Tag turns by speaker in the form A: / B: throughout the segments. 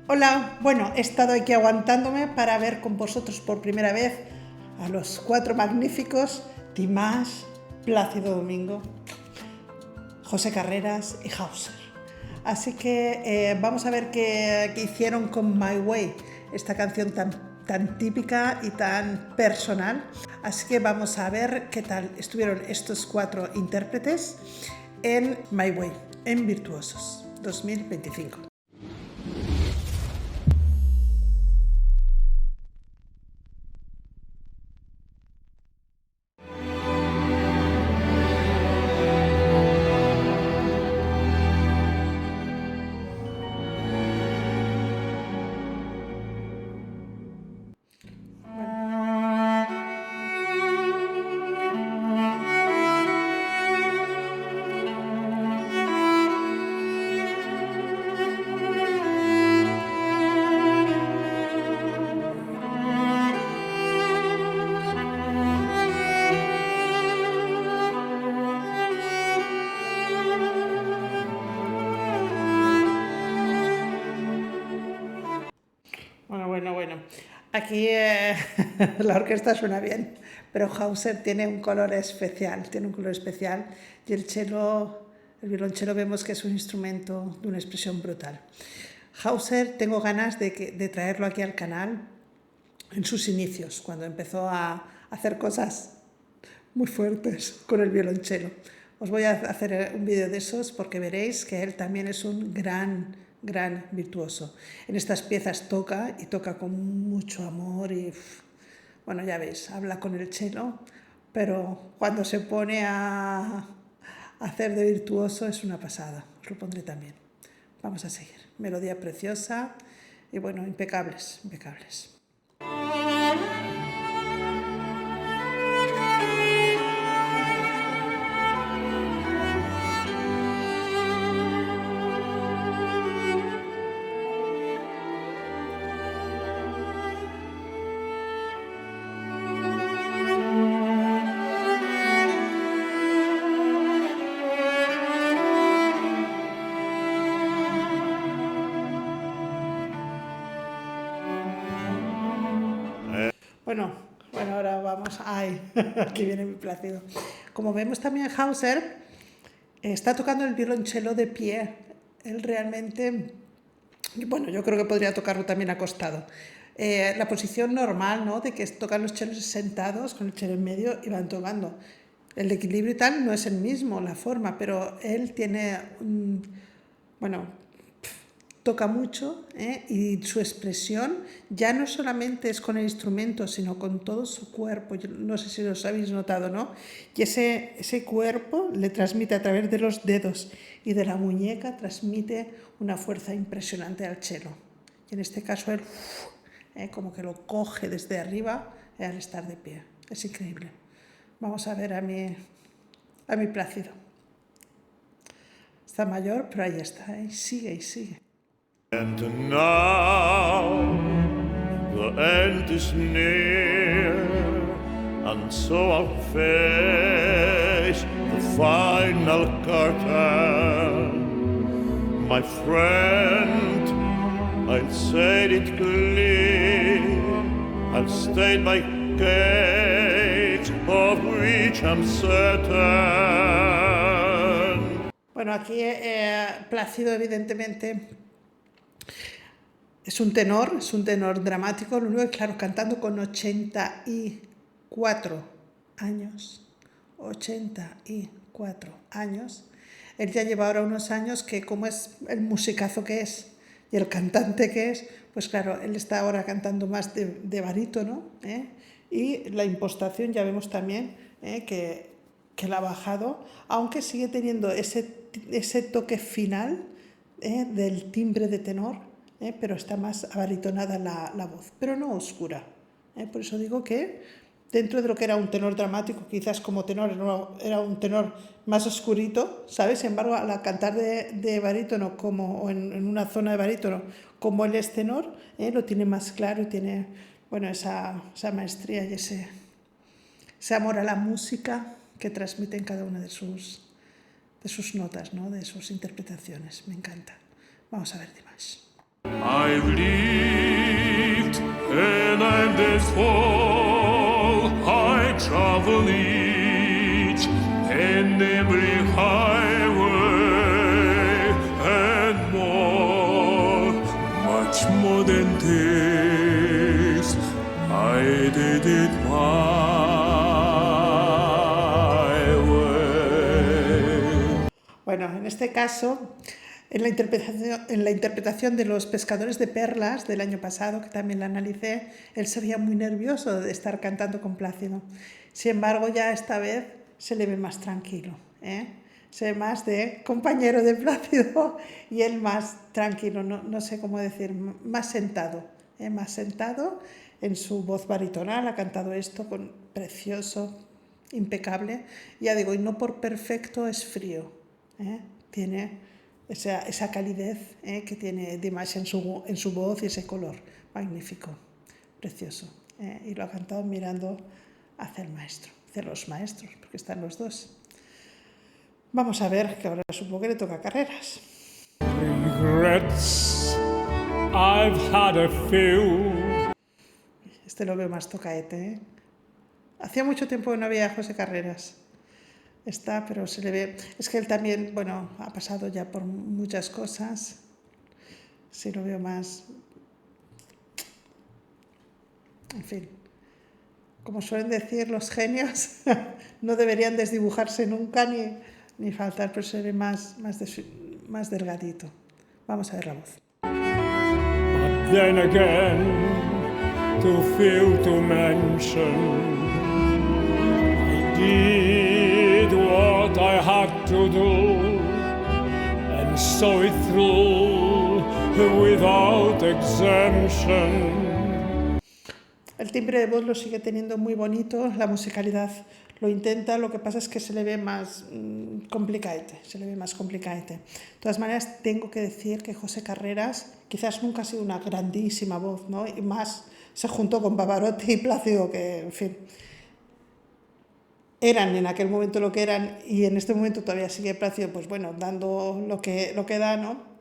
A: Hola, bueno, he estado aquí aguantándome para ver con vosotros por primera vez a los cuatro magníficos Dimash, Plácido Domingo, José Carreras y Hauser. Así que vamos a ver qué hicieron con My Way, esta canción tan típica y tan personal. Así que vamos a ver qué tal estuvieron estos cuatro intérpretes en My Way, en Virtuosos 2025. Bueno. Aquí la orquesta suena bien, pero Hauser tiene un color especial, y el violonchelo vemos que es un instrumento de una expresión brutal. Hauser tengo ganas de traerlo aquí al canal en sus inicios, cuando empezó a hacer cosas muy fuertes con el violonchelo. Os voy a hacer un vídeo de esos porque veréis que él también es un gran virtuoso. En estas piezas toca y toca con mucho amor y, bueno, ya veis, habla con el cello, pero cuando se pone a hacer de virtuoso es una pasada. Os lo pondré también. Vamos a seguir. Melodía preciosa y, bueno, impecables. Bueno, ahora vamos. Ay, aquí viene mi Plácido. Como vemos también Hauser está tocando el violonchelo de pie. Él realmente, bueno, yo creo que podría tocarlo también acostado. La posición normal, ¿no?, de que tocan los chelos sentados con el chelo en medio y van tocando. El equilibrio y tal no es el mismo, la forma, pero él tiene, toca mucho, y su expresión ya no solamente es con el instrumento, sino con todo su cuerpo. Yo no sé si lo habéis notado, ¿no? Y ese cuerpo le transmite a través de los dedos y de la muñeca, transmite una fuerza impresionante al cello. Y en este caso él como que lo coge desde arriba al estar de pie. Es increíble. Vamos a ver a mi Plácido. Está mayor, pero ahí está, y sigue.
B: And now the end is near, and so I'll face the final curtain. My friend, I'll say it clear, I'll state my case, of which I'm certain.
A: Bueno, aquí Plácido evidentemente es un tenor dramático, lo único que, claro, cantando con 84 años, él ya lleva ahora unos años que, como es el musicazo que es y el cantante que es, pues claro, él está ahora cantando más de barítono, y la impostación ya vemos también que la ha bajado, aunque sigue teniendo ese toque final del timbre de tenor, pero está más abaritonada la voz, pero no oscura. Por eso digo que dentro de lo que era un tenor dramático, quizás como tenor era un tenor más oscurito, ¿sabes? Sin embargo, al cantar de barítono o en una zona de barítono como él es tenor, lo tiene más claro y tiene, bueno, esa maestría y ese amor a la música que transmite en cada una de sus notas, ¿no?, de sus interpretaciones. Me encanta. Vamos a ver Dimash.
B: I've lived an endless fall. I travel each and every highway and more, much more than this. I did it my way.
A: Bueno, en este caso, en la interpretación de Los pescadores de perlas del año pasado, que también la analicé, él se veía muy nervioso de estar cantando con Plácido. Sin embargo, ya esta vez se le ve más tranquilo, ¿eh? Se ve más de compañero de Plácido y él más tranquilo, no sé cómo decir, más sentado, más sentado en su voz baritonal. Ha cantado esto con precioso, impecable. Ya digo, y no por perfecto es frío, ¿eh? Tiene esa calidez que tiene Dimash en su voz y ese color magnífico, precioso. Y lo ha cantado mirando hacia el maestro, hacia los maestros, porque están los dos. Vamos a ver, que ahora supongo que le toca Carreras.
B: Regrets, I've had a few.
A: Este lo veo más tocaete, ¿eh? Hacía mucho tiempo que no había a José Carreras. Está, pero se le ve. Es que él también, bueno, ha pasado ya por muchas cosas. Sí, lo veo más. En fin. Como suelen decir los genios, no deberían desdibujarse nunca ni faltar, pero se ve más delgadito. Vamos a ver la voz.
B: But then again, too few to mention, I did what I had to do and saw it through without exemption.
A: El timbre de voz lo sigue teniendo muy bonito, la musicalidad lo intenta, lo que pasa es que se le ve más complicadete, De todas maneras, tengo que decir que José Carreras quizás nunca ha sido una grandísima voz, ¿no? Y más se juntó con Pavarotti y Plácido, que, en fin, eran en aquel momento lo que eran, y en este momento todavía sigue Plácido, pues bueno, dando lo que da, ¿no?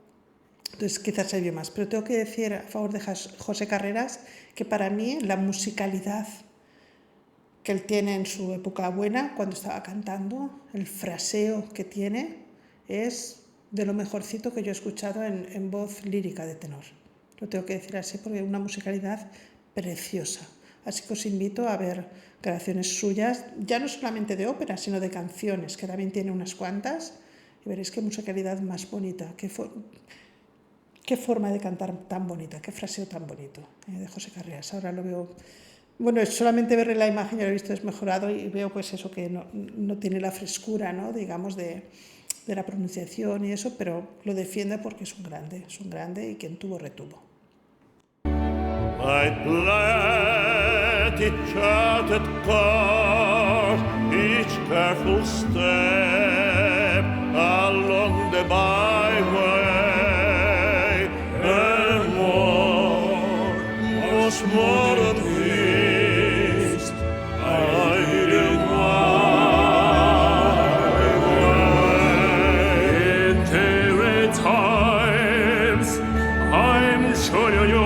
A: Entonces quizás se vio más, pero tengo que decir a favor de José Carreras que para mí la musicalidad que él tiene en su época buena, cuando estaba cantando, el fraseo que tiene, es de lo mejorcito que yo he escuchado en voz lírica de tenor. Lo tengo que decir así porque es una musicalidad preciosa. Así que os invito a ver grabaciones suyas, ya no solamente de ópera, sino de canciones, que también tiene unas cuantas, y veréis qué musicalidad más bonita, qué forma de cantar tan bonita, qué fraseo tan bonito de José Carreras. Ahora lo veo, bueno, solamente verle la imagen ya lo he visto desmejorado y veo pues eso que no tiene la frescura, ¿no? Digamos de la pronunciación y eso, pero lo defiende porque es un grande y quien tuvo retuvo.
B: I planned each charted course, each careful step along the byway, and was more than this. I didn't my way. In there times I'm sure you.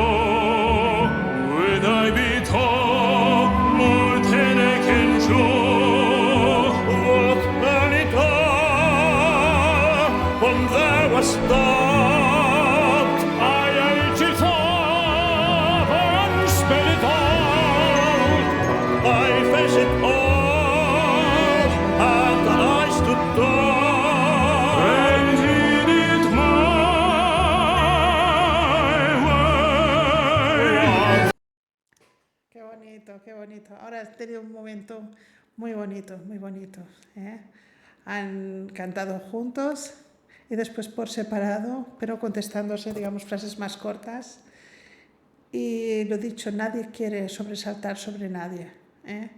B: Stopped, I ate it up and spent it all. I faced it all, and I stood tall and did it my way.
A: Qué bonito. Ahora has tenido un momento muy bonito, ¿eh? Han cantado juntos y después por separado, pero contestándose, digamos, frases más cortas. Y lo dicho, nadie quiere sobresaltar sobre nadie, ¿eh?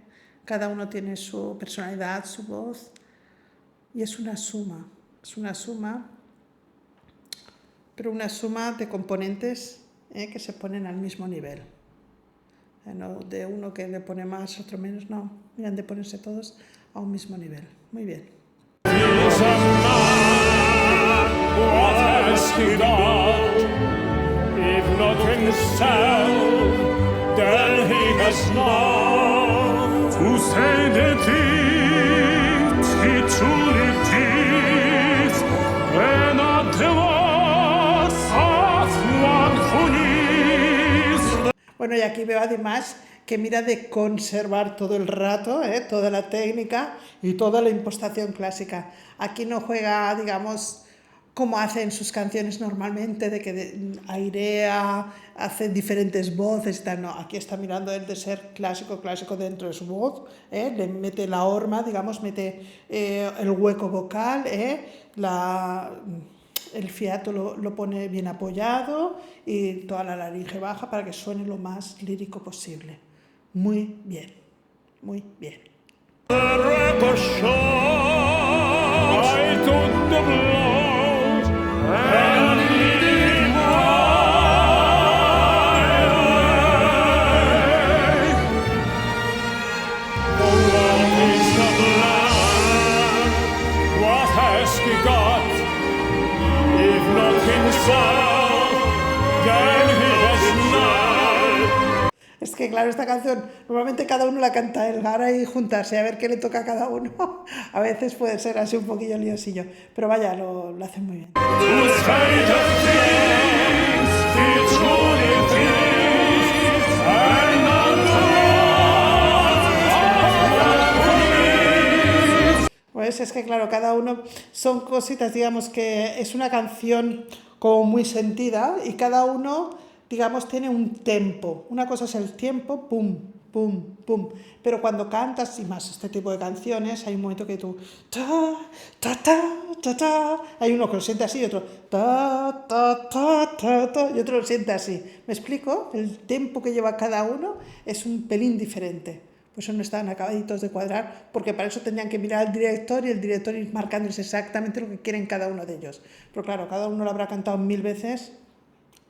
A: Cada uno tiene su personalidad, su voz, y es una suma, pero una suma de componentes que se ponen al mismo nivel. No de uno que le pone más, otro menos, no. Miran de ponerse todos a un mismo nivel. Muy bien.
B: What has he done? not himself, then he has not to say the things he truly did, when at the was as one who needs.
A: Bueno, y aquí veo además que mira de conservar todo el rato, toda la técnica y toda la impostación clásica. Aquí no juega, digamos, como hace en sus canciones normalmente, de que airea, hace diferentes voces y tal. No, aquí está mirando él de ser clásico dentro de su voz, le mete la horma, digamos, mete el hueco vocal, el fiato lo pone bien apoyado y toda la laringe baja para que suene lo más lírico posible. Muy bien, muy bien.
B: The record shows I took the blows and leading my way. The world is the land, what has he got? If not himself, then he has not.
A: Es que claro, esta canción normalmente cada uno la canta él, ahora hay juntarse a ver qué le toca a cada uno. A veces puede ser así un poquillo liosillo, pero vaya, lo hacen muy bien.
B: Whose fate of things he truly thinks, and not the
A: Pues es que claro, cada uno son cositas, digamos que es una canción como muy sentida y cada uno, digamos, tiene un tempo. Una cosa es el tiempo, pum, pum, pum. Pero cuando cantas, y más este tipo de canciones, hay un momento que tú ta, ta, ta, ta, ta. Hay uno que lo siente así y otro ta, ta, ta, ta, ta, y otro lo siente así. ¿Me explico? El tempo que lleva cada uno es un pelín diferente. Pues eso no están acabaditos de cuadrar, porque para eso tendrían que mirar al director y el director ir marcándoles exactamente lo que quieren cada uno de ellos. Pero claro, cada uno lo habrá cantado 1000 veces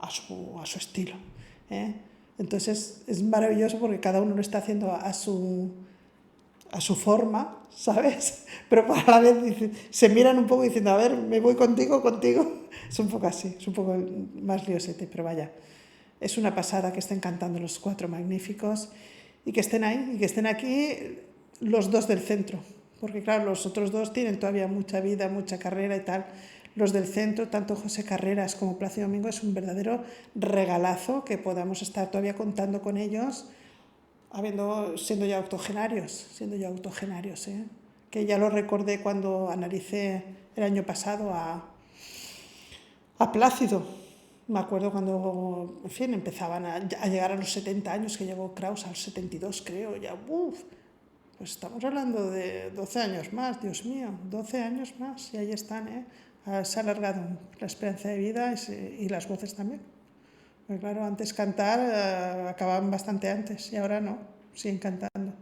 A: a su estilo. Entonces es maravilloso porque cada uno lo está haciendo a su forma, ¿sabes? Pero a la vez se miran un poco diciendo, a ver, me voy contigo. Es un poco así, es un poco más liosete, pero vaya. Es una pasada que estén cantando los cuatro magníficos y que estén ahí, y que estén aquí los dos del centro. Porque claro, los otros dos tienen todavía mucha vida, mucha carrera y tal. Los del centro, tanto José Carreras como Plácido Domingo, es un verdadero regalazo que podamos estar todavía contando con ellos, siendo ya octogenarios, que ya lo recordé cuando analicé el año pasado a Plácido. Me acuerdo cuando, en fin, empezaban a llegar a los 70 años, que llegó Kraus a los 72, creo, ya, pues estamos hablando de 12 años más, Dios mío, 12 años más, y ahí están, Se ha alargado la esperanza de vida y las voces también. Porque claro, antes cantar acababan bastante antes y ahora no, siguen cantando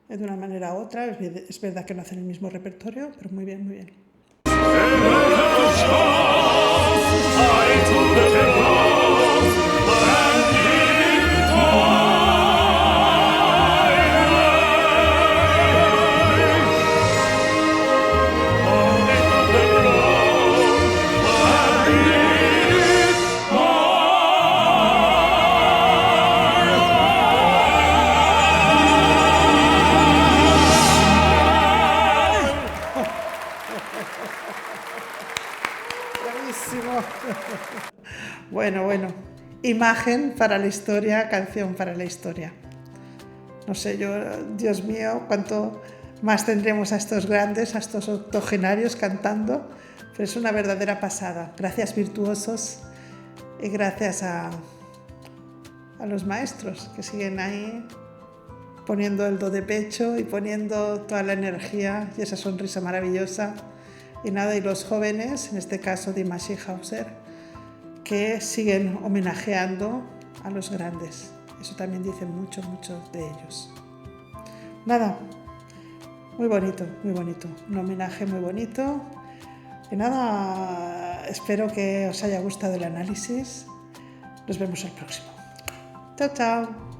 A: de una manera u otra. Es verdad que no hacen el mismo repertorio, pero muy bien, muy bien. Bueno, imagen para la historia, canción para la historia. No sé, Dios mío, cuánto más tendremos a estos grandes, a estos octogenarios cantando, pero es una verdadera pasada. Gracias, virtuosos, y gracias a los maestros que siguen ahí poniendo el do de pecho y poniendo toda la energía y esa sonrisa maravillosa. Y nada, y los jóvenes, en este caso Dima Hauser, que siguen homenajeando a los grandes. Eso también dice mucho de ellos. Nada, muy bonito, un homenaje muy bonito. Y nada, espero que os haya gustado el análisis. Nos vemos el próximo. Chao, chao.